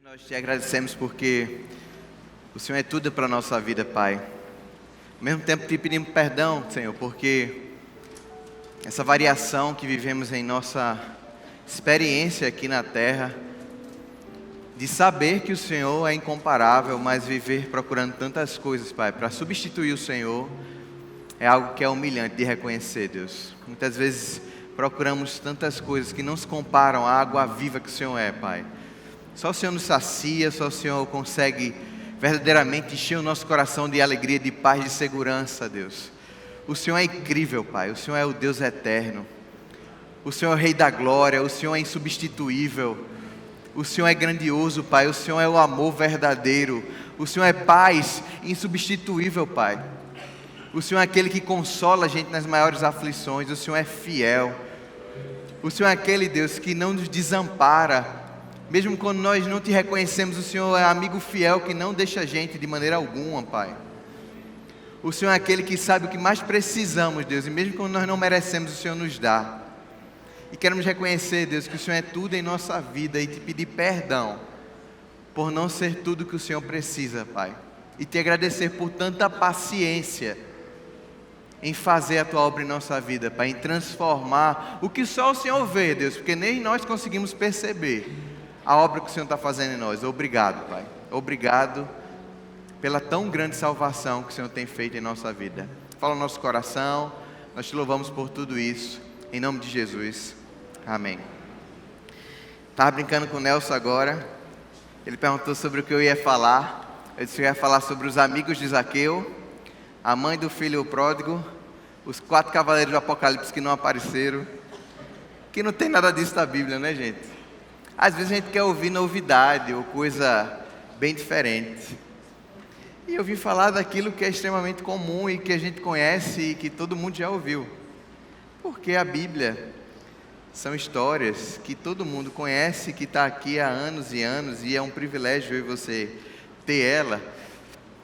Nós te agradecemos porque o Senhor é tudo para a nossa vida, Pai. Ao mesmo tempo te pedimos perdão, Senhor, porque essa variação que vivemos em nossa experiência aqui na terra, de saber que o Senhor é incomparável, mas viver procurando tantas coisas, Pai, para substituir o Senhor, é algo que é humilhante de reconhecer, Deus. Muitas vezes procuramos tantas coisas que não se comparam à água viva que o Senhor é, Pai. Só o Senhor nos sacia, só o Senhor consegue verdadeiramente encher o nosso coração de alegria, de paz, de segurança, Deus. O Senhor é incrível, Pai. O Senhor é o Deus eterno. O Senhor é o Rei da glória. O Senhor é insubstituível. O Senhor é grandioso, Pai. O Senhor é o amor verdadeiro. O Senhor é paz insubstituível, Pai. O Senhor é aquele que consola a gente nas maiores aflições. O Senhor é fiel. O Senhor é aquele Deus que não nos desampara. Mesmo quando nós não te reconhecemos, o Senhor é amigo fiel que não deixa a gente de maneira alguma, Pai. O Senhor é aquele que sabe o que mais precisamos, Deus, e mesmo quando nós não merecemos, o Senhor nos dá. E queremos reconhecer, Deus, que o Senhor é tudo em nossa vida e te pedir perdão por não ser tudo que o Senhor precisa, Pai. E te agradecer por tanta paciência em fazer a tua obra em nossa vida, Pai, em transformar o que só o Senhor vê, Deus, porque nem nós conseguimos perceber a obra que o Senhor está fazendo em nós. Obrigado, Pai. Obrigado pela tão grande salvação que o Senhor tem feito em nossa vida. Fala no nosso coração. Nós te louvamos por tudo isso. Em nome de Jesus. Amém. Estava brincando com o Nelson agora. Ele perguntou sobre o que eu ia falar. Eu disse que eu ia falar sobre os amigos de Zaqueu, a mãe do filho pródigo, os 4 cavaleiros do Apocalipse que não apareceram. Que não tem nada disso na Bíblia, né, gente? Às vezes a gente quer ouvir novidade ou coisa bem diferente. E eu vim falar daquilo que é extremamente comum e que a gente conhece e que todo mundo já ouviu. Porque a Bíblia são histórias que todo mundo conhece, que está aqui há anos e anos, e é um privilégio eu e você ter ela.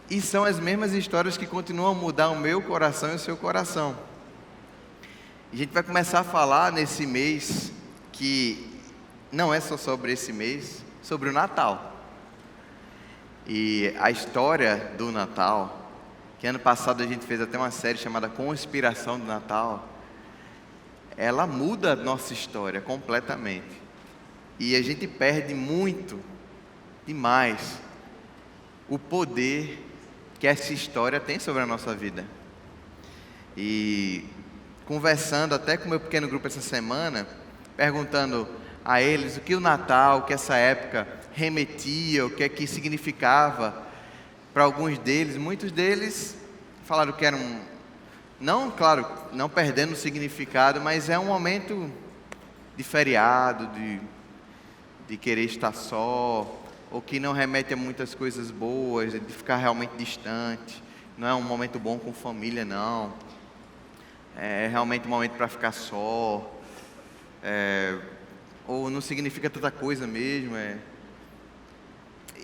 E são as mesmas histórias que continuam a mudar o meu coração e o seu coração. E a gente vai começar a falar nesse mês que não é só sobre esse mês, sobre o Natal. E a história do Natal, que ano passado a gente fez até uma série chamada Conspiração do Natal, ela muda a nossa história completamente. E a gente perde muito, demais, o poder que essa história tem sobre a nossa vida. E conversando até com o meu pequeno grupo essa semana, perguntando a eles o que o Natal, o que essa época remetia, o que é que significava para alguns deles. Muitos deles falaram que era não, claro, não perdendo o significado, mas é um momento de feriado, de querer estar só, ou que não remete a muitas coisas boas, de ficar realmente distante. Não é um momento bom com família, não. É realmente um momento para ficar só. Ou não significa tanta coisa mesmo.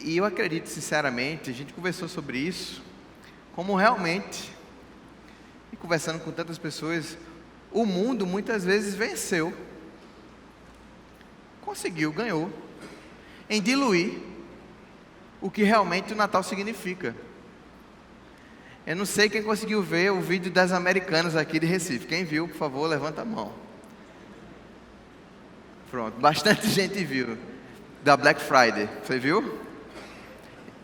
E eu acredito sinceramente, a gente conversou sobre isso, como realmente, e conversando com tantas pessoas, o mundo muitas vezes venceu, conseguiu, ganhou, em diluir o que realmente o Natal significa. Eu não sei quem conseguiu ver o vídeo das Americanas aqui de Recife. Quem viu, por favor, levanta a mão. Pronto, bastante gente viu, da Black Friday, você viu?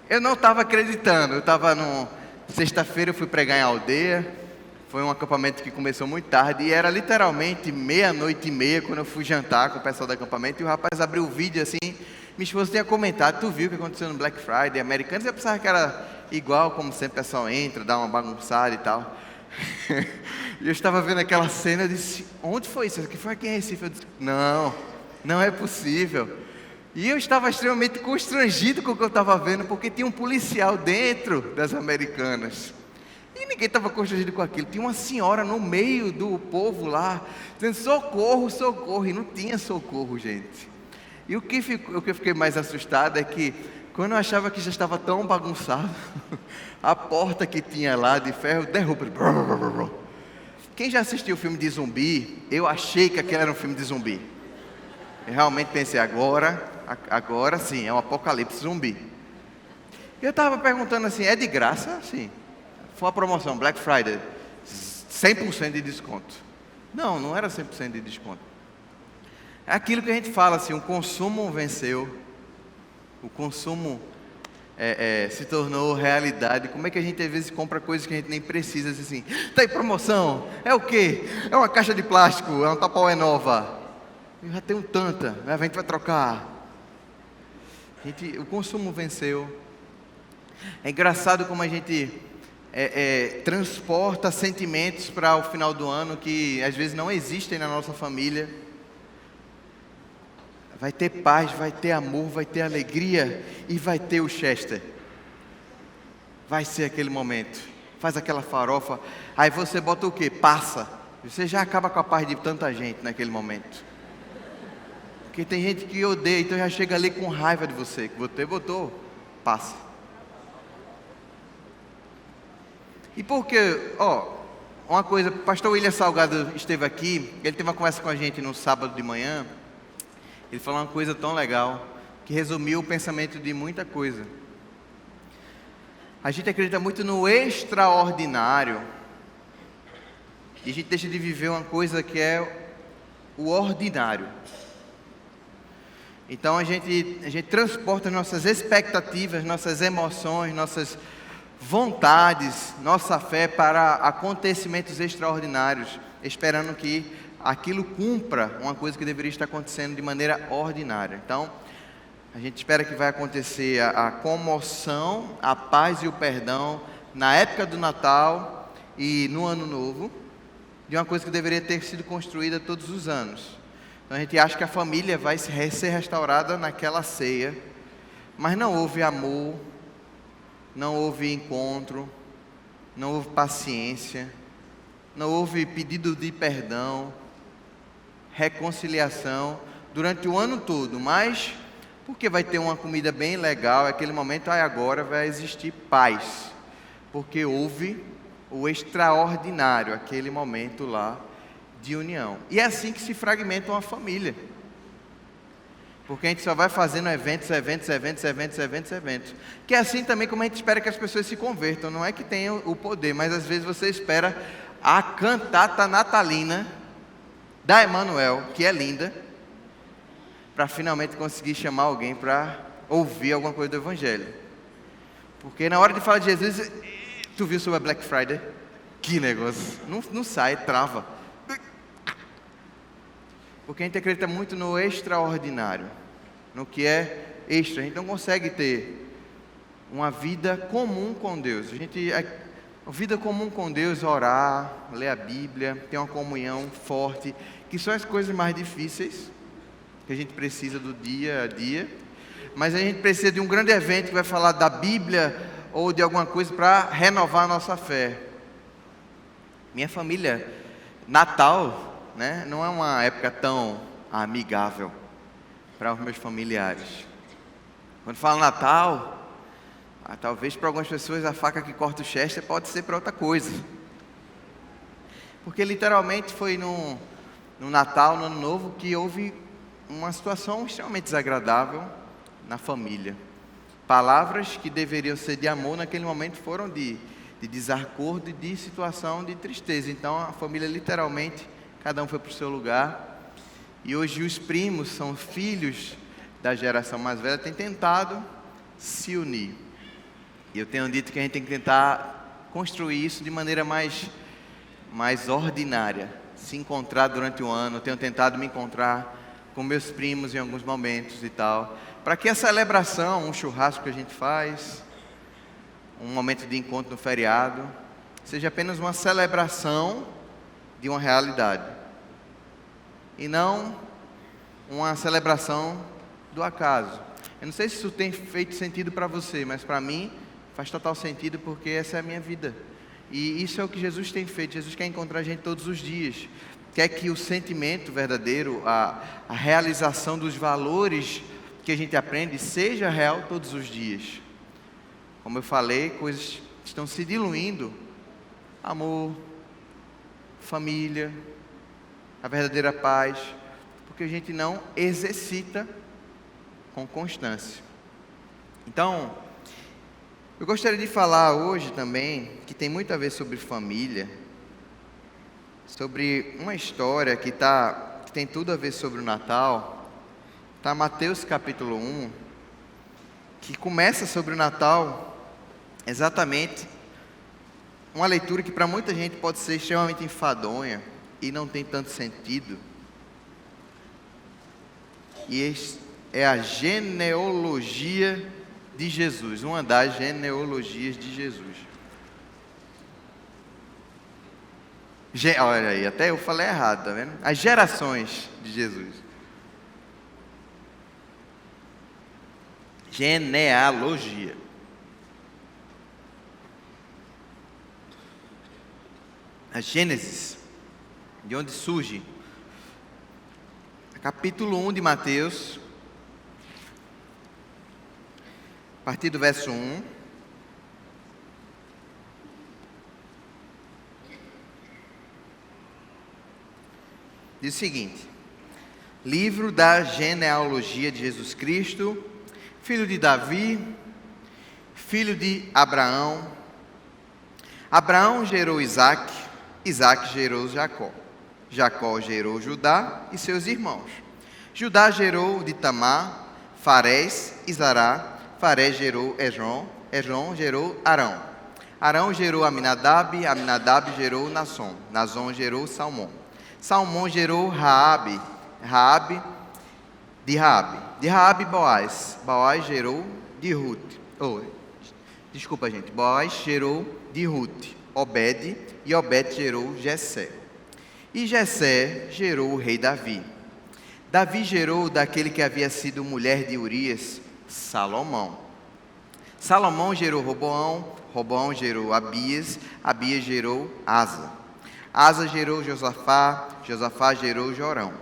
Eu não estava acreditando, sexta-feira eu fui pregar em aldeia, foi um acampamento que começou muito tarde, e era literalmente 00:30 quando eu fui jantar com o pessoal do acampamento, e o rapaz abriu o vídeo assim, minha esposa tinha comentado, tu viu o que aconteceu no Black Friday, americanos, eu pensava que era igual, como sempre o pessoal entra, dá uma bagunçada e tal. E eu estava vendo aquela cena, eu disse, onde foi isso? Que foi aqui em Recife? Eu disse, não é possível. E eu estava extremamente constrangido com o que eu estava vendo, porque tinha um policial dentro das Americanas. E ninguém estava constrangido com aquilo. Tinha uma senhora no meio do povo lá, dizendo, socorro, socorro. E não tinha socorro, gente. E o que eu fiquei mais assustado é que, quando eu achava que já estava tão bagunçado, a porta que tinha lá de ferro derruba. Quem já assistiu o filme de zumbi, eu achei que aquele era um filme de zumbi. Eu realmente pensei, agora Agora sim, é um apocalipse zumbi. Eu estava perguntando assim, é de graça? Sim. Foi uma promoção, Black Friday, 100% de desconto. Não, não era 100% de desconto. É aquilo que a gente fala assim, o consumo venceu. O consumo se tornou realidade. Como é que a gente às vezes compra coisas que a gente nem precisa, assim, está em promoção, é o quê? É uma caixa de plástico, é uma Tupperware nova. Eu já tenho tanta, né? A gente vai trocar. O consumo venceu. É engraçado como a gente transporta sentimentos para o final do ano que às vezes não existem na nossa família. Vai ter paz, vai ter amor, vai ter alegria e vai ter o Chester. Vai ser aquele momento. Faz aquela farofa, aí você bota o quê? Passa. Você já acaba com a paz de tanta gente naquele momento. Porque tem gente que odeia, então já chega ali com raiva de você, que você botou, passa. E porque, uma coisa, o pastor William Salgado esteve aqui, ele teve uma conversa com a gente no sábado de manhã, ele falou uma coisa tão legal, que resumiu o pensamento de muita coisa. A gente acredita muito no extraordinário, e a gente deixa de viver uma coisa que é o ordinário. Então a gente transporta nossas expectativas, nossas emoções, nossas vontades, nossa fé para acontecimentos extraordinários, esperando que aquilo cumpra uma coisa que deveria estar acontecendo de maneira ordinária. Então, a gente espera que vai acontecer a comoção, a paz e o perdão na época do Natal e no Ano Novo, de uma coisa que deveria ter sido construída todos os anos. Então a gente acha que a família vai ser restaurada naquela ceia, mas não houve amor, não houve encontro, não houve paciência, não houve pedido de perdão, reconciliação durante o ano todo, mas porque vai ter uma comida bem legal, aquele momento, agora vai existir paz, porque houve o extraordinário, aquele momento lá de união. E é assim que se fragmenta uma família, porque a gente só vai fazendo eventos, que é assim também como a gente espera que as pessoas se convertam. Não é que tenham o poder, mas às vezes você espera a cantata natalina da Emanuel, que é linda, para finalmente conseguir chamar alguém para ouvir alguma coisa do Evangelho. Porque na hora de falar de Jesus, tu viu sobre a Black Friday? Que negócio, não sai, trava. Porque a gente acredita muito no extraordinário, no que é extra. A gente não consegue ter uma vida comum com Deus. A vida comum com Deus, orar, ler a Bíblia, ter uma comunhão forte, que são as coisas mais difíceis que a gente precisa do dia a dia. Mas a gente precisa de um grande evento que vai falar da Bíblia ou de alguma coisa para renovar a nossa fé. Minha família, Natal, né, não é uma época tão amigável para os meus familiares. Quando fala Natal, talvez para algumas pessoas a faca que corta o Chester pode ser para outra coisa. Porque literalmente foi no Natal, no Ano Novo, que houve uma situação extremamente desagradável na família. Palavras que deveriam ser de amor naquele momento foram de desacordo e de situação de tristeza. Então a família literalmente, cada um foi para o seu lugar. E hoje os primos são filhos da geração mais velha, têm tentado se unir. E eu tenho dito que a gente tem que tentar construir isso de maneira mais ordinária. Se encontrar durante o ano. Eu tenho tentado me encontrar com meus primos em alguns momentos e tal. Para que a celebração, um churrasco que a gente faz, um momento de encontro no feriado, seja apenas uma celebração de uma realidade. E não uma celebração do acaso. Eu não sei se isso tem feito sentido para você, mas para mim faz total sentido, porque essa é a minha vida. E isso é o que Jesus tem feito. Jesus quer encontrar a gente todos os dias. Quer que o sentimento verdadeiro, a realização dos valores que a gente aprende, seja real todos os dias. Como eu falei, coisas estão se diluindo. Amor, família, a verdadeira paz, porque a gente não exercita com constância. Então, eu gostaria de falar hoje também, que tem muito a ver sobre família, sobre uma história que tem tudo a ver sobre o Natal. Está Mateus capítulo 1, que começa sobre o Natal, exatamente uma leitura que para muita gente pode ser extremamente enfadonha e não tem tanto sentido. E é a genealogia de Jesus, uma das genealogias de Jesus. Olha aí, até eu falei errado, tá vendo? As gerações de Jesus. Genealogia. A Gênesis, de onde surge. Capítulo 1 de Mateus, a partir do verso 1. Diz o seguinte: livro da genealogia de Jesus Cristo, filho de Davi, filho de Abraão. Abraão gerou Isaque, Isaque gerou Jacó. Jacó gerou Judá e seus irmãos. Judá gerou de Tamar, Farés e Zará. Farés gerou Hezron, Hezron gerou Arão. Arão gerou Aminadab, Aminadab gerou Nasson. Nasson gerou Salmão. Salmão gerou Raabe, Raabe de Raabe Boaz. Boaz gerou de Ruth. Boaz gerou de Ruth, Obed, e Obed gerou Jessé. E Jessé gerou o rei Davi. Davi gerou daquele que havia sido mulher de Urias, Salomão. Salomão gerou Roboão, Roboão gerou Abias, Abias gerou Asa. Asa gerou Josafá, Josafá gerou Jorão.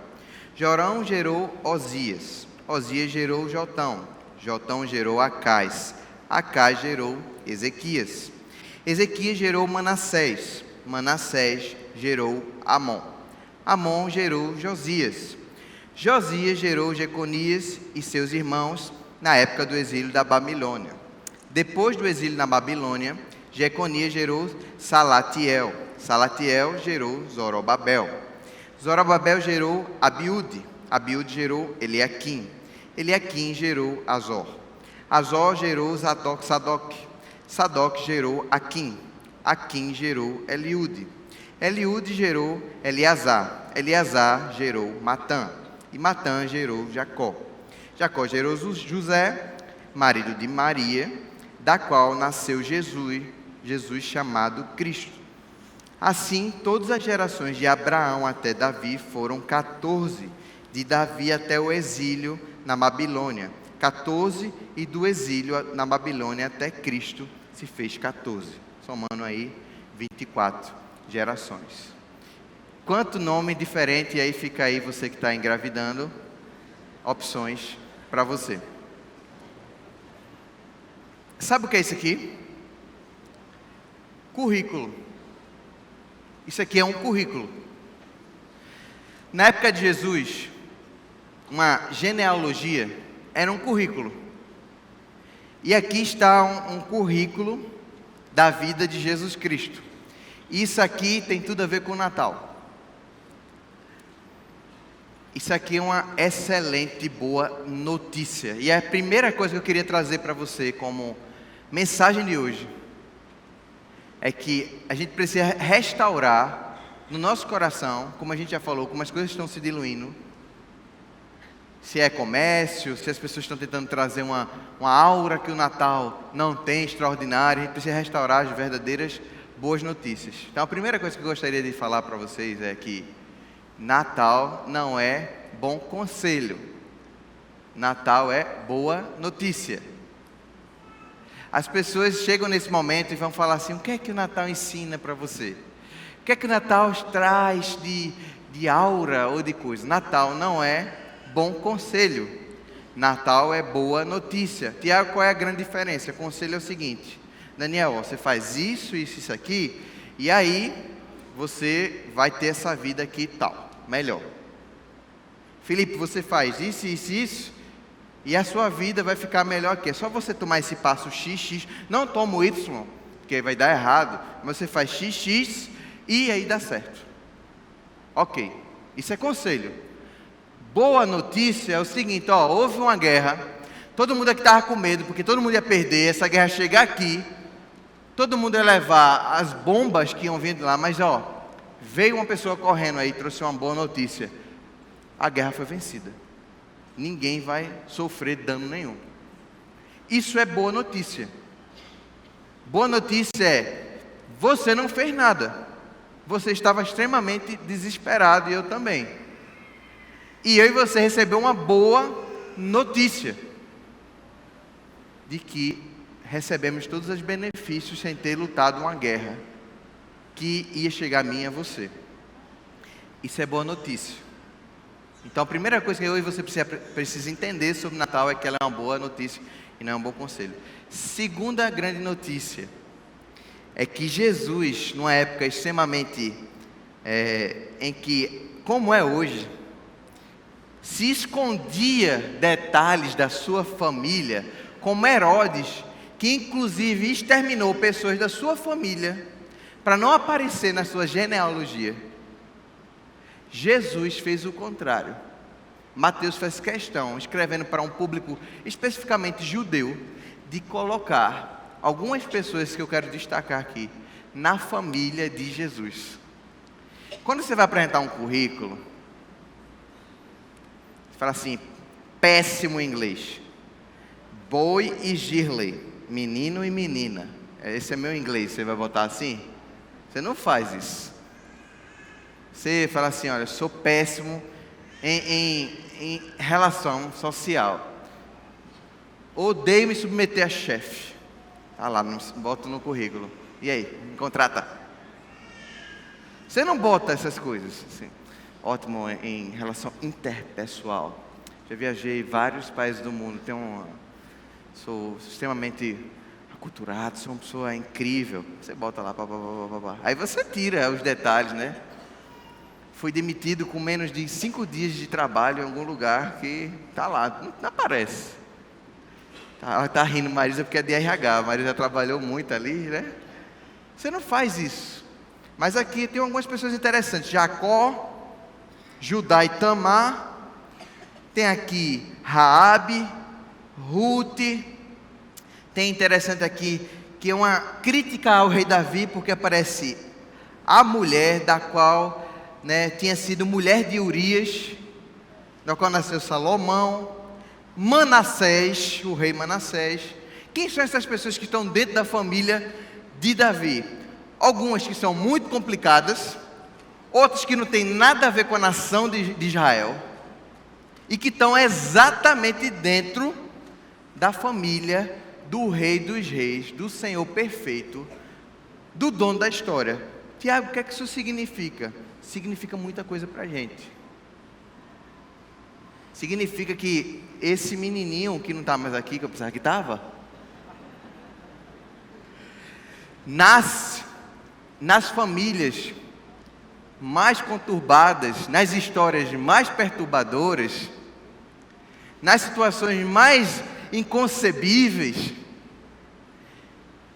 Jorão gerou Osias, Osias gerou Jotão, Jotão gerou Acais, Acais gerou Ezequias. Ezequias gerou Manassés, Manassés gerou Amon. Amon gerou Josias. Josias gerou Jeconias e seus irmãos na época do exílio da Babilônia. Depois do exílio na Babilônia, Jeconias gerou Salatiel. Salatiel gerou Zorobabel. Zorobabel gerou Abiúde. Abiúde gerou Eliaquim. Eliaquim gerou Azor. Azor gerou Sadoc. Sadoc gerou Aquim. Aquim gerou Eliúde. Eliúde gerou Eleazar. Eleazar gerou Matã. E Matã gerou Jacó. Jacó gerou José, marido de Maria, da qual nasceu Jesus, Jesus chamado Cristo. Assim, todas as gerações de Abraão até Davi foram 14, de Davi até o exílio na Babilônia, 14, e do exílio na Babilônia até Cristo se fez 14, somando aí 24 gerações. Quanto nome diferente, e aí fica aí você que está engravidando, opções para você. Sabe o que é isso aqui? Currículo. Isso aqui é um currículo. Na época de Jesus, uma genealogia era um currículo. E aqui está um currículo da vida de Jesus Cristo. Isso aqui tem tudo a ver com o Natal. Isso aqui é uma excelente, boa notícia. E a primeira coisa que eu queria trazer para você como mensagem de hoje é que a gente precisa restaurar no nosso coração, como a gente já falou, como as coisas estão se diluindo. Se é comércio, se as pessoas estão tentando trazer uma aura que o Natal não tem, extraordinária, a gente precisa restaurar as verdadeiras boas notícias. Então a primeira coisa que eu gostaria de falar para vocês é que Natal não é bom conselho. Natal é boa notícia. As pessoas chegam nesse momento e vão falar assim: o que é que o Natal ensina para você? O que é que o Natal traz de aura ou de coisa? Natal não é bom conselho. Natal é boa notícia. Tiago, qual é a grande diferença? O conselho é o seguinte: Daniel, você faz isso, isso, isso aqui, e aí você vai ter essa vida aqui e tal, melhor. Felipe, você faz isso, isso, isso, E a sua vida vai ficar melhor aqui. É só você tomar esse passo XX. Não toma o Y, porque vai dar errado. Mas você faz XX e aí dá certo. Ok, isso é conselho. Boa notícia é o seguinte, houve uma guerra. Todo mundo aqui estava com medo, porque todo mundo ia perder. Essa guerra chegar aqui. Todo mundo ia levar as bombas que iam vindo lá. Mas veio uma pessoa correndo aí e trouxe uma boa notícia. A guerra foi vencida. Ninguém vai sofrer dano nenhum. Isso é boa notícia. Boa notícia é, você não fez nada. Você estava extremamente desesperado e eu também. E eu e você recebeu uma boa notícia. De que recebemos todos os benefícios sem ter lutado uma guerra. Que ia chegar a mim e a você. Isso é boa notícia. Então a primeira coisa que eu e você precisa entender sobre o Natal é que ela é uma boa notícia e não é um bom conselho. Segunda grande notícia é que Jesus, numa época extremamente em que, como é hoje, se escondia detalhes da sua família, como Herodes, que inclusive exterminou pessoas da sua família para não aparecer na sua genealogia. Jesus fez o contrário. Mateus faz questão, escrevendo para um público especificamente judeu, de colocar algumas pessoas que eu quero destacar aqui na família de Jesus. Quando você vai apresentar um currículo, você fala assim, péssimo inglês. Boy e Shirley, menino e menina. Esse é meu inglês, você vai botar assim? Você não faz isso. Você fala assim, olha, sou péssimo em relação social. Odeio me submeter a chefe. Tá lá, bota no currículo. E aí, me contrata. Você não bota essas coisas assim. Ótimo em relação interpessoal. Já viajei vários países do mundo. Sou extremamente aculturado, sou uma pessoa incrível. Você bota lá, aí você tira os detalhes, né? Fui demitido com menos de 5 dias de trabalho em algum lugar que tá lá, não aparece. Ela tá rindo, Marisa, porque é de RH. A Marisa trabalhou muito ali, né? Você não faz isso. Mas aqui tem algumas pessoas interessantes. Jacó, Judá e Tamar. Tem aqui Raabe, Ruth. Tem interessante aqui que é uma crítica ao rei Davi, porque aparece a mulher da qual tinha sido mulher de Urias, da qual nasceu Salomão, Manassés, o rei Manassés. Quem são essas pessoas que estão dentro da família de Davi? Algumas que são muito complicadas, outras que não têm nada a ver com a nação de Israel, e que estão exatamente dentro da família do Rei dos Reis, do Senhor perfeito, do dono da história. Tiago, o que é que isso significa? Significa muita coisa para a gente. Significa que esse menininho que não está mais aqui, que eu pensava que estava, nasce nas famílias mais conturbadas, nas histórias mais perturbadoras, nas situações mais inconcebíveis,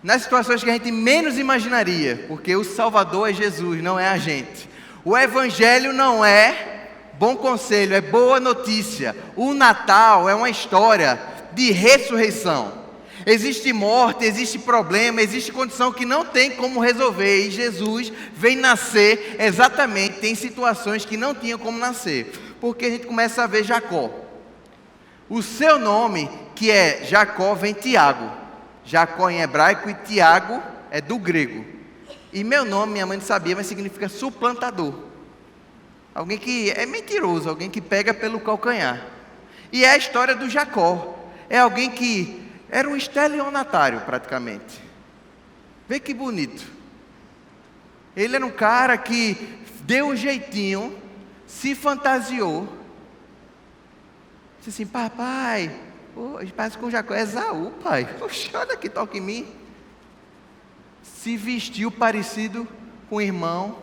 nas situações que a gente menos imaginaria, porque o Salvador é Jesus, não é a gente. O Evangelho não é bom conselho, é boa notícia. O Natal é uma história de ressurreição. Existe morte, existe problema, existe condição que não tem como resolver, e Jesus vem nascer exatamente em situações que não tinham como nascer. Porque a gente começa a ver Jacó. O seu nome, que é Jacó, vem Tiago. Jacó em hebraico e Tiago é do grego. E meu nome, minha mãe não sabia, mas significa suplantador. Alguém que é mentiroso, alguém que pega pelo calcanhar. E é a história do Jacó. É alguém que era um estelionatário praticamente. Vê que bonito. Ele era um cara que deu um jeitinho, se fantasiou. Disse assim, papai, parece com Jacó, é Esaú, pai. Poxa, olha que toca em mim. Se vestiu parecido com o irmão,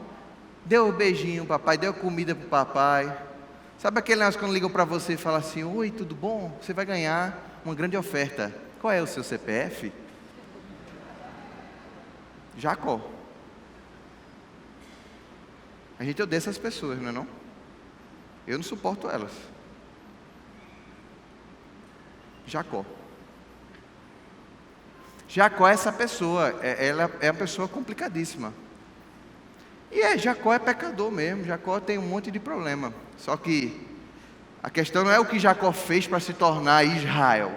deu um beijinho ao papai, deu comida para o papai, Sabe aquele negócio quando ligam para você e falam assim: oi, tudo bom? Você vai ganhar uma grande oferta. Qual é o seu CPF? Jacó. A gente odeia essas pessoas, não é não? Eu não suporto elas. Jacó. Jacó é essa pessoa, ela é uma pessoa complicadíssima. E Jacó é pecador mesmo, Jacó tem um monte de problema. Só que a questão não é o que Jacó fez para se tornar Israel.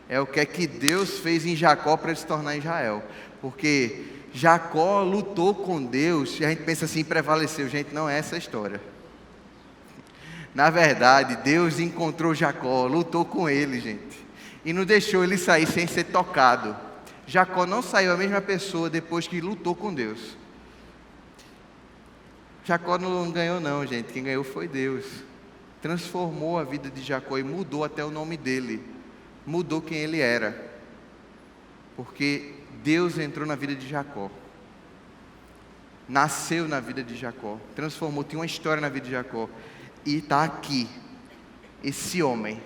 É o que é que Deus fez em Jacó para ele se tornar Israel. Porque Jacó lutou com Deus, e a gente pensa assim, prevaleceu. Gente, não é essa a história. Na verdade, Deus encontrou Jacó, lutou com ele, gente. E não deixou ele sair sem ser tocado. Jacó não saiu a mesma pessoa depois que lutou com Deus. Jacó não ganhou não, gente. Quem ganhou foi Deus. Transformou a vida de Jacó e mudou até o nome dele. Mudou quem ele era. Porque Deus entrou na vida de Jacó. Nasceu na vida de Jacó. Transformou, tinha uma história na vida de Jacó. E está aqui, esse homem,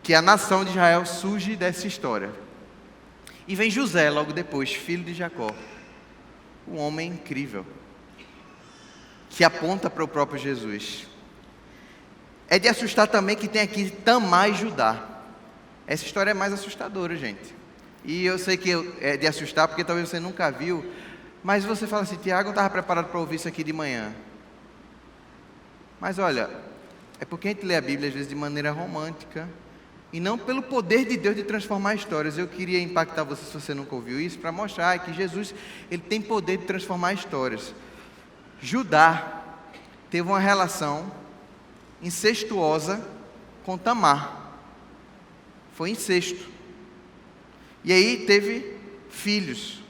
que a nação de Israel surge dessa história. E vem José logo depois, filho de Jacó. Um homem incrível, que aponta para o próprio Jesus. É de assustar também que tem aqui Tamar e Judá. Essa história é mais assustadora, gente. E eu sei que é de assustar porque talvez você nunca viu, mas você fala assim: Tiago não estava preparado para ouvir isso aqui de manhã. Mas olha, é porque a gente lê a Bíblia às vezes de maneira romântica, e não pelo poder de Deus de transformar histórias. Eu queria impactar você, se você nunca ouviu isso, para mostrar que Jesus, ele tem poder de transformar histórias. Judá teve uma relação incestuosa com Tamar. Foi incesto. E aí teve filhos,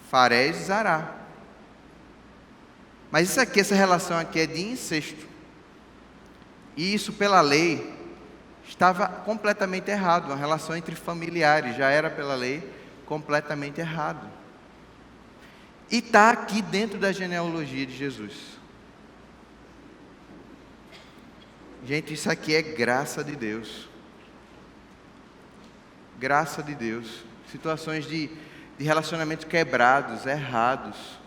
Farés e Zará. Mas isso aqui, essa relação aqui é de incesto. E isso, pela lei, estava completamente errado. Uma relação entre familiares já era, pela lei, completamente errado. E está aqui dentro da genealogia de Jesus. Gente, isso aqui é graça de Deus. Graça de Deus. Situações de relacionamentos quebrados, errados.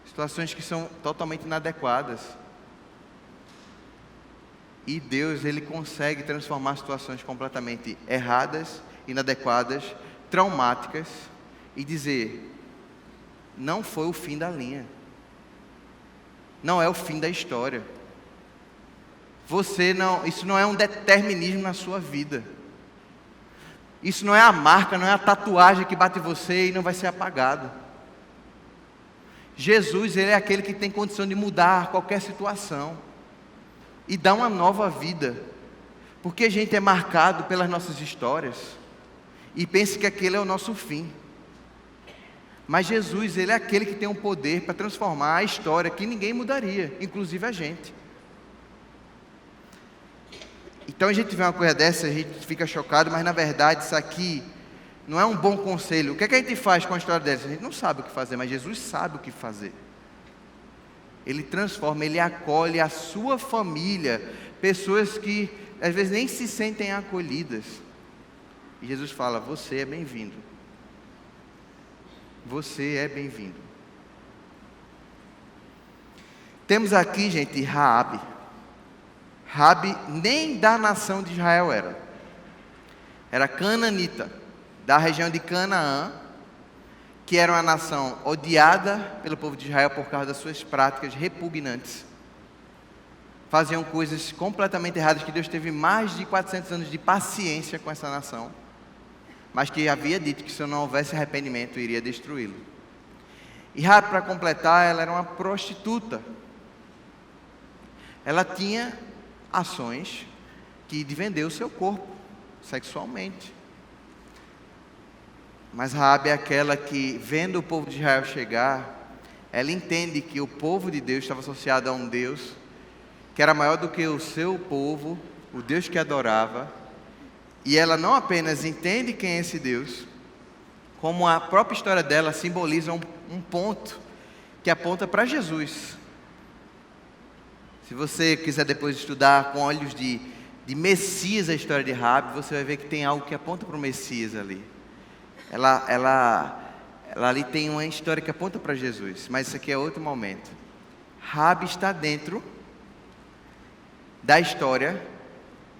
Situações que são totalmente inadequadas. E Deus, ele consegue transformar situações completamente erradas, inadequadas, traumáticas, e dizer: não foi o fim da linha. Não é o fim da história. Isso não é um determinismo na sua vida. Isso não é a marca, não é a tatuagem que bate em você e não vai ser apagado. Jesus, ele é aquele que tem condição de mudar qualquer situação e dar uma nova vida, porque a gente é marcado pelas nossas histórias e pensa que aquele é o nosso fim. Mas Jesus, ele é aquele que tem o poder para transformar a história que ninguém mudaria, inclusive a gente. Então a gente vê uma coisa dessa, a gente fica chocado, mas na verdade isso aqui não é um bom conselho. O que é que a gente faz com a história dessa? A gente não sabe o que fazer, mas Jesus sabe o que fazer. Ele transforma, ele acolhe a sua família, pessoas que às vezes nem se sentem acolhidas. E Jesus fala: você é bem-vindo. Você é bem-vindo. Temos aqui, gente, Raabe. Raabe nem da nação de Israel era cananita, da região de Canaã, que era uma nação odiada pelo povo de Israel por causa das suas práticas repugnantes. Faziam coisas completamente erradas, que Deus teve mais de 400 anos de paciência com essa nação, mas que havia dito que se não houvesse arrependimento, iria destruí-lo. E Raabe, para completar, ela era uma prostituta. Ela tinha ações de vender o seu corpo sexualmente. Mas Raabe é aquela que, vendo o povo de Israel chegar, ela entende que o povo de Deus estava associado a um Deus que era maior do que o seu povo, o Deus que adorava. E ela não apenas entende quem é esse Deus, como a própria história dela simboliza um ponto que aponta para Jesus. Se você quiser depois estudar com olhos de Messias a história de Raabe, você vai ver que tem algo que aponta para o Messias ali. Ela ali tem uma história que aponta para Jesus, mas isso aqui é outro momento. Raabe está dentro da história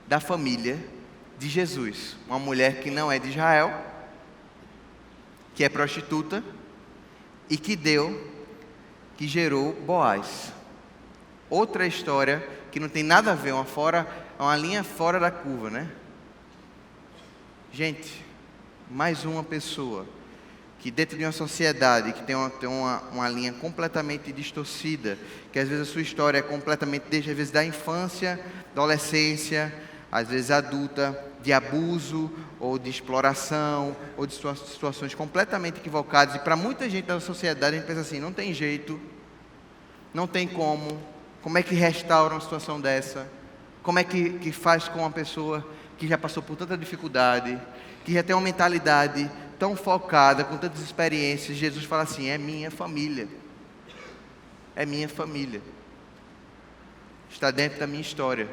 da família de Jesus. Uma mulher que não é de Israel, que é prostituta e que gerou Boaz. Outra história que não tem nada a ver, uma linha fora da curva, né? Gente, mais uma pessoa que dentro de uma sociedade que tem uma linha completamente distorcida, que às vezes a sua história é completamente, desde às vezes da infância, adolescência, às vezes adulta, de abuso, ou de exploração, ou de situações completamente equivocadas, e para muita gente da sociedade a gente pensa assim, não tem jeito, não tem como é que restaura uma situação dessa, como é que faz com uma pessoa que já passou por tanta dificuldade, que já tem uma mentalidade tão focada, com tantas experiências. Jesus fala assim, é minha família, está dentro da minha história,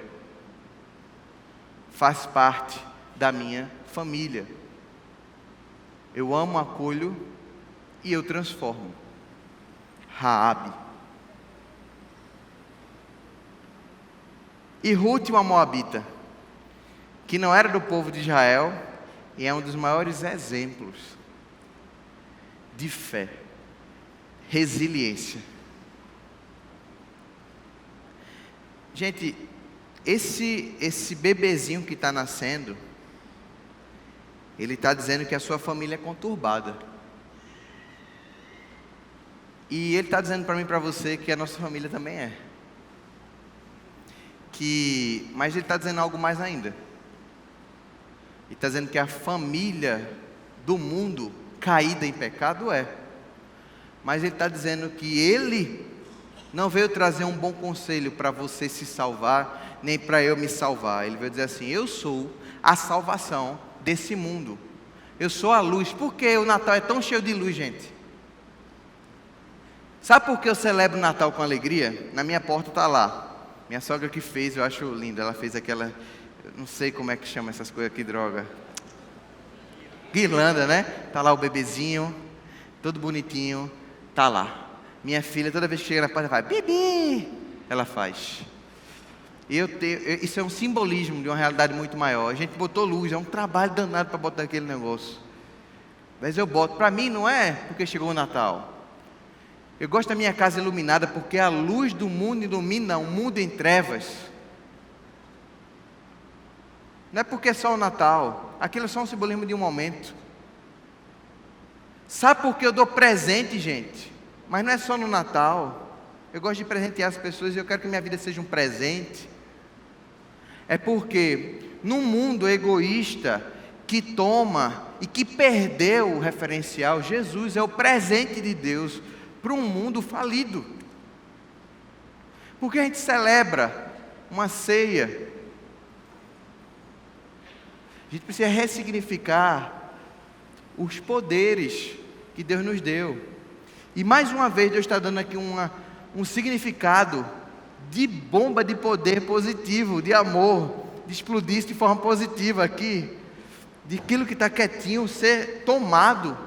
faz parte da minha família, eu amo, acolho e eu transformo. Raabe. E Ruth, uma moabita, que não era do povo de Israel, e é um dos maiores exemplos de fé, resiliência. Gente, esse bebezinho que está nascendo, ele está dizendo que a sua família é conturbada. E ele está dizendo para mim e para você que a nossa família também é. Mas ele está dizendo algo mais ainda. Ele está dizendo que a família do mundo caída em pecado é. Mas ele está dizendo que ele não veio trazer um bom conselho para você se salvar, nem para eu me salvar. Ele veio dizer assim, eu sou a salvação desse mundo. Eu sou a luz. Por que o Natal é tão cheio de luz, gente? Sabe por que eu celebro o Natal com alegria? Na minha porta está lá. Minha sogra que fez, eu acho lindo. Ela fez aquela, eu não sei como é que chama essas coisas aqui, droga. Guirlanda, né? Está lá o bebezinho, todo bonitinho, está lá. Minha filha, toda vez que chega na porta, faz, Bibi! Ela faz. Isso é um simbolismo de uma realidade muito maior. A gente botou luz, é um trabalho danado para botar aquele negócio. Mas eu boto, para mim não é porque chegou o Natal. Eu gosto da minha casa iluminada porque a luz do mundo ilumina um mundo em trevas. Não é porque é só o Natal, aquilo é só um simbolismo de um momento. Sabe por que eu dou presente, gente? Mas não é só no Natal. Eu gosto de presentear as pessoas e eu quero que minha vida seja um presente. É porque num mundo egoísta que toma e que perdeu o referencial, Jesus é o presente de Deus para um mundo falido. Porque a gente celebra uma ceia, a gente precisa ressignificar os poderes que Deus nos deu. E mais uma vez Deus está dando aqui um significado de bomba de poder positivo, de amor, de explodir de forma positiva aqui, de aquilo que está quietinho ser tomado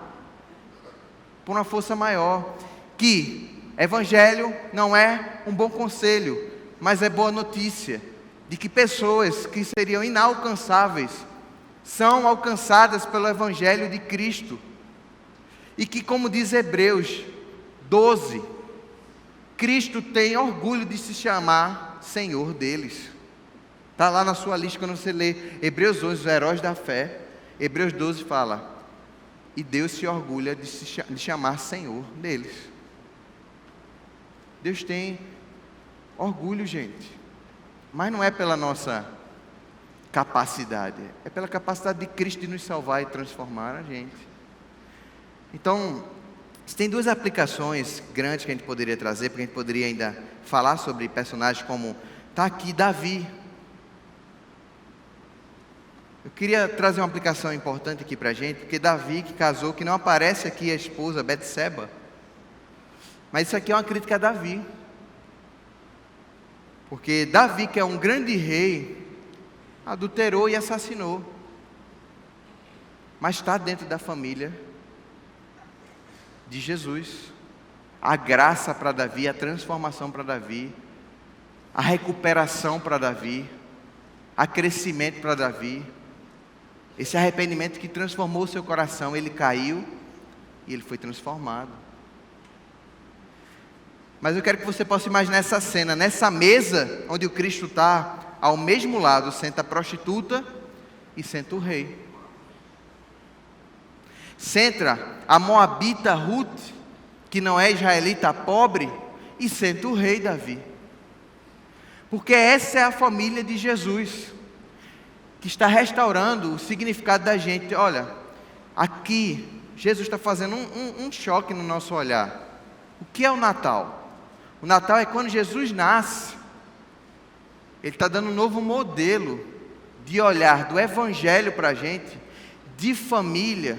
por uma força maior. Que evangelho não é um bom conselho, mas é boa notícia de que pessoas que seriam inalcançáveis são alcançadas pelo evangelho de Cristo. E que, como diz Hebreus 12, Cristo tem orgulho de se chamar Senhor deles. Está lá na sua lista quando você lê Hebreus 11, os heróis da fé. Hebreus 12 fala, e Deus se orgulha de chamar Senhor deles. Deus tem orgulho, gente, mas não é pela nossa capacidade, é pela capacidade de Cristo de nos salvar e transformar a gente. Então, tem duas aplicações grandes que a gente poderia trazer, porque a gente poderia ainda falar sobre personagens como, está aqui Davi. Eu queria trazer uma aplicação importante aqui para a gente, porque Davi que casou, que não aparece aqui a esposa Betseba, mas isso aqui é uma crítica a Davi. Porque Davi, que é um grande rei, adulterou e assassinou. Mas está dentro da família de Jesus. A graça para Davi, a transformação para Davi, a recuperação para Davi, a crescimento para Davi, esse arrependimento que transformou o seu coração. Ele caiu e ele foi transformado. Mas eu quero que você possa imaginar essa cena, nessa mesa onde o Cristo está, ao mesmo lado senta a prostituta e senta o rei. Senta a moabita Ruth, que não é israelita pobre, e senta o rei Davi. Porque essa é a família de Jesus, que está restaurando o significado da gente. Olha, aqui Jesus está fazendo um choque no nosso olhar. O que é o Natal? O Natal é quando Jesus nasce. Ele está dando um novo modelo de olhar do Evangelho para a gente, de família,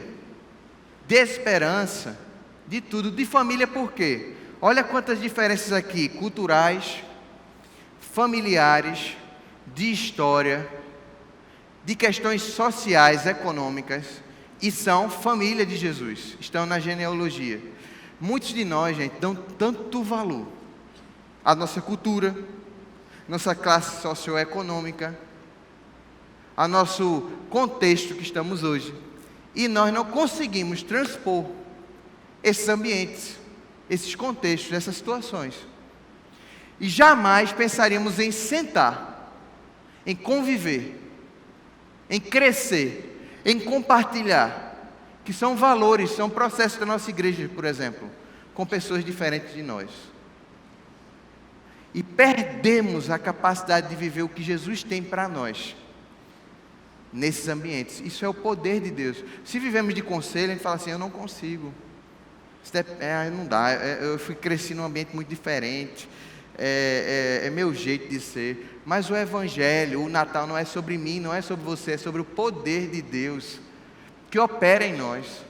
de esperança, de tudo. De família por quê? Olha quantas diferenças aqui, culturais, familiares, de história, de questões sociais, econômicas, e são família de Jesus, estão na genealogia. Muitos de nós, gente, dão tanto valor à nossa cultura, nossa classe socioeconômica, ao nosso contexto que estamos hoje, e nós não conseguimos transpor esses ambientes, esses contextos, essas situações. E jamais pensaríamos em sentar, em conviver, em crescer, em compartilhar, que são valores, são processos da nossa igreja, por exemplo, com pessoas diferentes de nós. E perdemos a capacidade de viver o que Jesus tem para nós, nesses ambientes. Isso é o poder de Deus. Se vivemos de conselho, a gente fala assim: eu não consigo, não dá, eu cresci num ambiente muito diferente, é meu jeito de ser. Mas o Evangelho, o Natal não é sobre mim, não é sobre você, é sobre o poder de Deus, que opera em nós,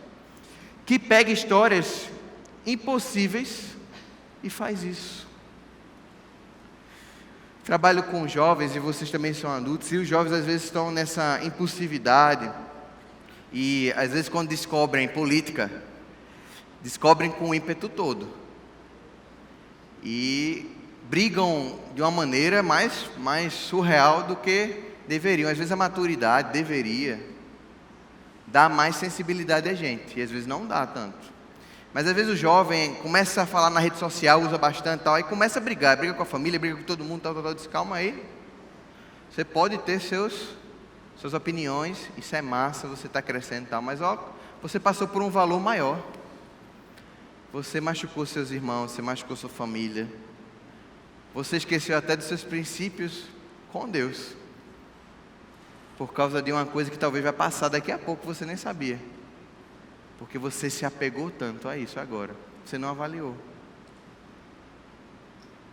que pega histórias impossíveis e faz isso. Trabalho com jovens, e vocês também são adultos, e os jovens às vezes estão nessa impulsividade, e às vezes quando descobrem política, descobrem com o ímpeto todo, e brigam de uma maneira mais surreal do que deveriam. Às vezes a maturidade deveria dar mais sensibilidade a gente, e às vezes não dá tanto. Mas às vezes o jovem começa a falar na rede social, usa bastante tal, e começa a briga com a família, briga com todo mundo, tal, diz: calma aí, você pode ter suas opiniões, isso é massa, você está crescendo e tal, mas você passou por um valor maior, você machucou seus irmãos, você machucou sua família, você esqueceu até dos seus princípios com Deus, por causa de uma coisa que talvez vai passar daqui a pouco, você nem sabia. Porque você se apegou tanto a isso agora. Você não avaliou.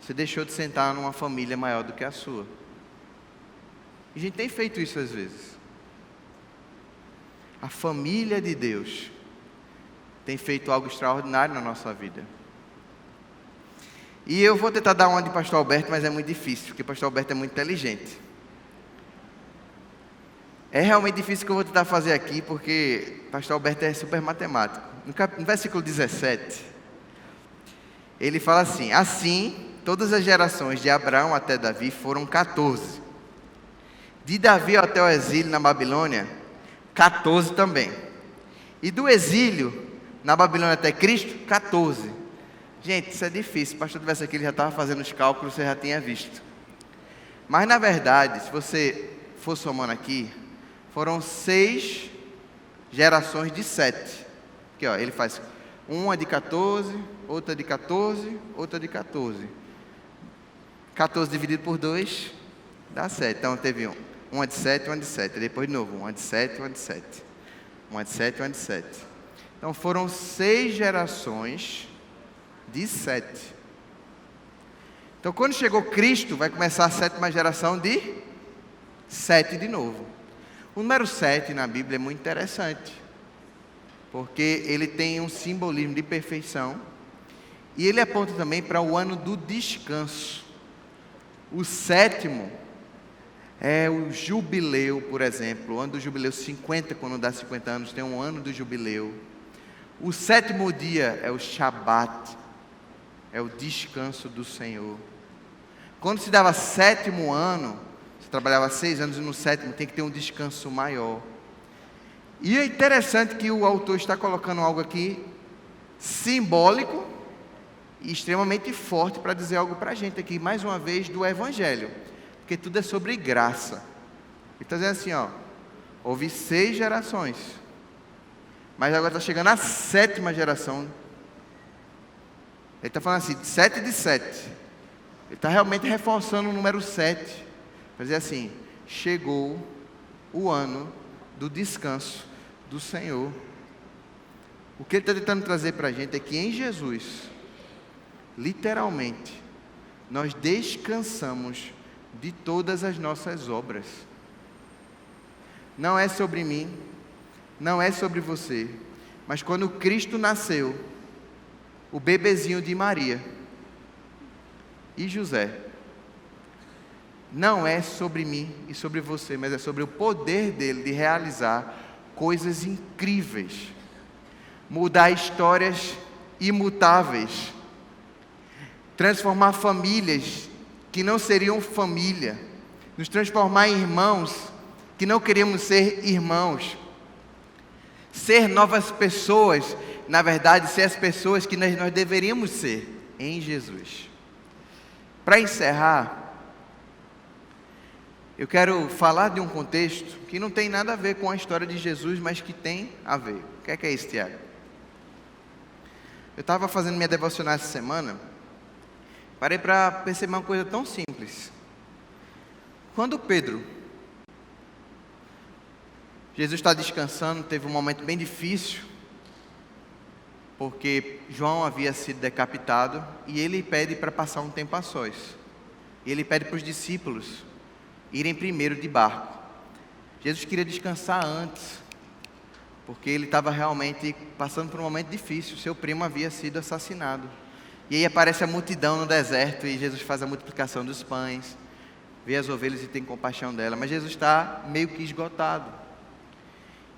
Você deixou de sentar numa família maior do que a sua. E a gente tem feito isso às vezes. A família de Deus tem feito algo extraordinário na nossa vida. E eu vou tentar dar uma de pastor Alberto, mas é muito difícil, porque pastor Alberto é muito inteligente. É realmente difícil o que eu vou tentar fazer aqui, porque pastor Alberto é super matemático. No versículo 17, ele fala assim: assim, todas as gerações de Abraão até Davi foram 14. De Davi até o exílio na Babilônia, 14 também. E do exílio na Babilônia até Cristo, 14. Gente, isso é difícil. Se o pastor estivesse aqui, ele já estava fazendo os cálculos, você já tinha visto. Mas na verdade, se você for somando aqui, foram 6 gerações de 7. Aqui, ó, ele faz uma de 14, outra de 14, outra de 14. 14 dividido por 2 dá 7. Então teve uma de 7, uma de 7. Depois de novo, uma de 7, uma de 7. Uma de 7, uma de 7. Então foram 6 gerações de 7. Então quando chegou Cristo, vai começar a 7ª geração de 7 de novo. O número 7 na Bíblia é muito interessante, porque ele tem um simbolismo de perfeição, e ele aponta também para o ano do descanso. O sétimo é o jubileu, por exemplo. O ano do jubileu, 50, quando dá 50 anos, tem um ano do jubileu. O sétimo dia é o Shabat, é o descanso do Senhor. Quando se dava sétimo ano, você trabalhava 6 anos e no sétimo tem que ter um descanso maior. E é interessante que o autor está colocando algo aqui simbólico e extremamente forte para dizer algo para a gente aqui, mais uma vez, do Evangelho. Porque tudo é sobre graça. Ele está dizendo assim, houve 6 gerações, mas agora está chegando a 7ª geração. Ele está falando assim, 7 de 7. Ele está realmente reforçando o número 7. Para dizer assim, chegou o ano do descanso do Senhor. O que ele está tentando trazer para a gente é que em Jesus, literalmente, nós descansamos de todas as nossas obras. Não é sobre mim, não é sobre você, mas quando Cristo nasceu, o bebezinho de Maria e José, não é sobre mim e sobre você, mas é sobre o poder dele de realizar coisas incríveis, mudar histórias imutáveis, transformar famílias que não seriam família, nos transformar em irmãos que não queríamos ser irmãos, ser novas pessoas, na verdade, ser as pessoas que nós deveríamos ser em Jesus. Para encerrar, eu quero falar de um contexto que não tem nada a ver com a história de Jesus, mas que tem a ver. O que é isso, Tiago? Eu estava fazendo minha devocional essa semana, parei para perceber uma coisa tão simples. Quando Jesus está descansando, teve um momento bem difícil, porque João havia sido decapitado, e ele pede para passar um tempo a sós. E ele pede para os discípulos irem primeiro de barco. Jesus queria descansar antes, porque ele estava realmente passando por um momento difícil. Seu primo havia sido assassinado. E aí aparece a multidão no deserto, e Jesus faz a multiplicação dos pães, vê as ovelhas e tem compaixão dela, mas Jesus está meio que esgotado.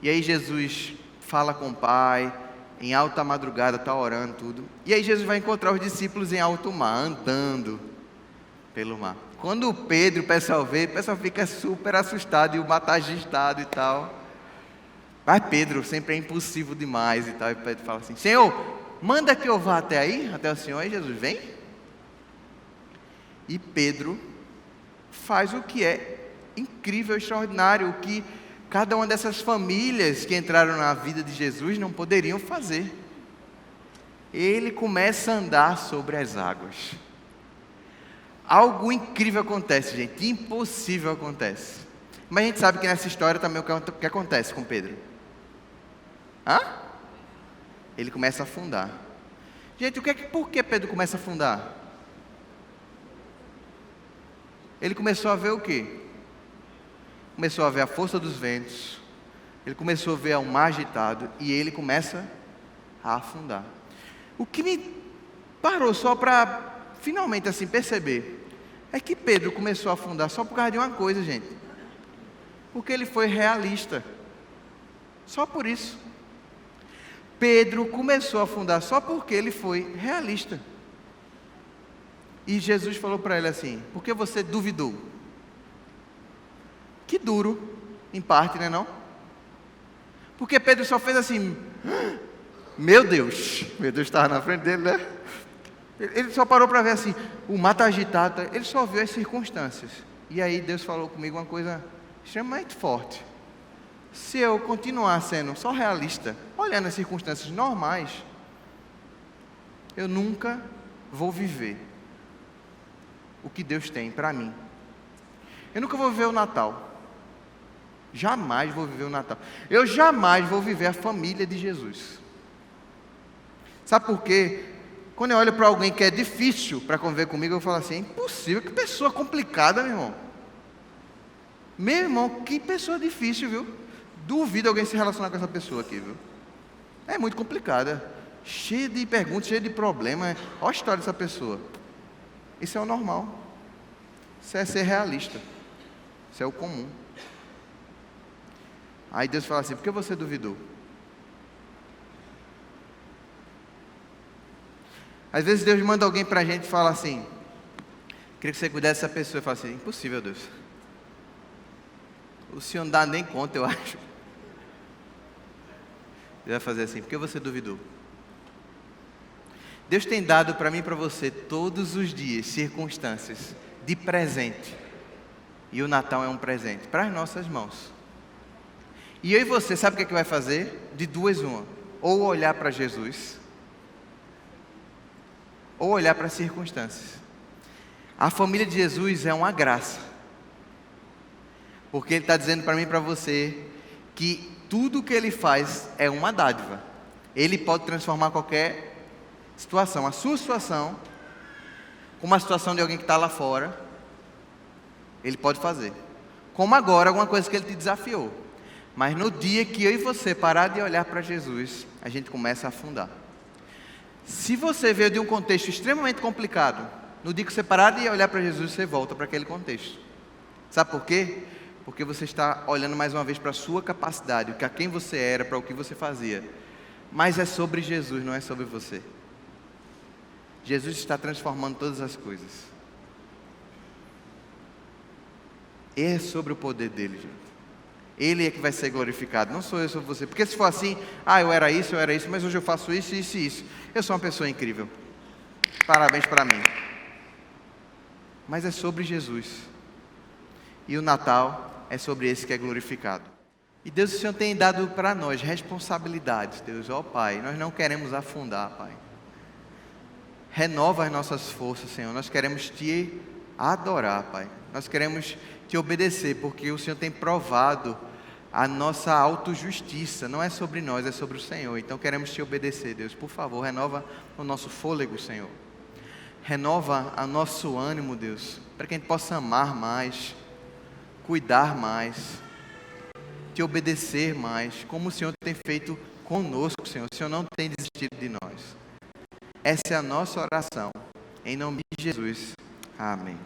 E aí Jesus fala com o Pai, em alta madrugada, está orando tudo, e aí Jesus vai encontrar os discípulos em alto mar, andando pelo mar. Quando Pedro, o pessoal vê, o pessoal fica super assustado, e o mar está agitado e tal. Mas Pedro sempre é impulsivo demais e tal, e Pedro fala assim, Senhor, manda que eu vá até aí, até o Senhor. E Jesus vem. E Pedro faz o que é incrível, extraordinário, o que cada uma dessas famílias que entraram na vida de Jesus não poderiam fazer. Ele começa a andar sobre as águas. Algo incrível acontece, gente, impossível acontece. Mas a gente sabe que nessa história também o que acontece com Pedro? Ele começa a afundar. Gente, por que Pedro começa a afundar? Ele começou a ver o quê? Começou a ver a força dos ventos, ele começou a ver o mar agitado, e ele começa a afundar. O que me parou só para finalmente assim perceber, é que Pedro começou a afundar só por causa de uma coisa, gente. Porque ele foi realista. Só por isso. Pedro começou a afundar só porque ele foi realista. E Jesus falou para ele assim, por que você duvidou? Que duro, em parte, né não? Porque Pedro só fez assim, meu Deus estava na frente dele, né? Ele só parou para ver assim, o mar está agitado, ele só viu as circunstâncias. E aí Deus falou comigo uma coisa extremamente forte. Se eu continuar sendo só realista, olhando as circunstâncias normais, eu nunca vou viver o que Deus tem para mim. Eu nunca vou viver o Natal. Jamais vou viver o Natal. Eu jamais vou viver a família de Jesus. Sabe por quê? Quando eu olho para alguém que é difícil para conviver comigo, eu falo assim, é impossível, que pessoa complicada, meu irmão. Meu irmão, que pessoa difícil, viu? Duvido alguém se relacionar com essa pessoa aqui, viu? É muito complicada, cheia de perguntas, cheia de problemas. Olha a história dessa pessoa. Isso é o normal. Isso é ser realista. Isso é o comum. Aí Deus fala assim: por que você duvidou? Às vezes Deus manda alguém para a gente e fala assim: queria que você cuidasse dessa pessoa. Eu falo assim: impossível, Deus. O Senhor não dá nem conta, eu acho. Ele vai fazer assim: por que você duvidou? Deus tem dado para mim e para você todos os dias circunstâncias de presente. E o Natal é um presente para as nossas mãos. E eu e você, sabe o que é que vai fazer? De duas uma: ou olhar para Jesus, ou olhar para as circunstâncias. A família de Jesus é uma graça, porque Ele está dizendo para mim e para você que tudo que Ele faz é uma dádiva. Ele pode transformar qualquer situação, a sua situação, como a situação de alguém que está lá fora, Ele pode fazer. Como agora, alguma coisa que Ele te desafiou. Mas no dia que eu e você parar de olhar para Jesus, a gente começa a afundar. Se você veio de um contexto extremamente complicado, no dia que você parar de olhar para Jesus, você volta para aquele contexto. Sabe por quê? Porque você está olhando mais uma vez para a sua capacidade, para quem você era, para o que você fazia. Mas é sobre Jesus, não é sobre você. Jesus está transformando todas as coisas. É sobre o poder dele, gente. Ele é que vai ser glorificado, não sou eu, sou você. Porque se for assim: eu era isso, mas hoje eu faço isso, isso e isso. Eu sou uma pessoa incrível. Parabéns para mim. Mas é sobre Jesus. E o Natal é sobre esse que é glorificado. E Deus, o Senhor tem dado para nós responsabilidades, Deus. Pai, nós não queremos afundar, Pai. Renova as nossas forças, Senhor. Nós queremos Te adorar, Pai. Nós queremos Te obedecer, porque o Senhor tem provado a nossa autojustiça. Não é sobre nós, é sobre o Senhor. Então queremos Te obedecer, Deus. Por favor, renova o nosso fôlego, Senhor. Renova o nosso ânimo, Deus, para que a gente possa amar mais, cuidar mais, Te obedecer mais, como o Senhor tem feito conosco, Senhor. O Senhor não tem desistido de nós. Essa é a nossa oração. Em nome de Jesus. Amém.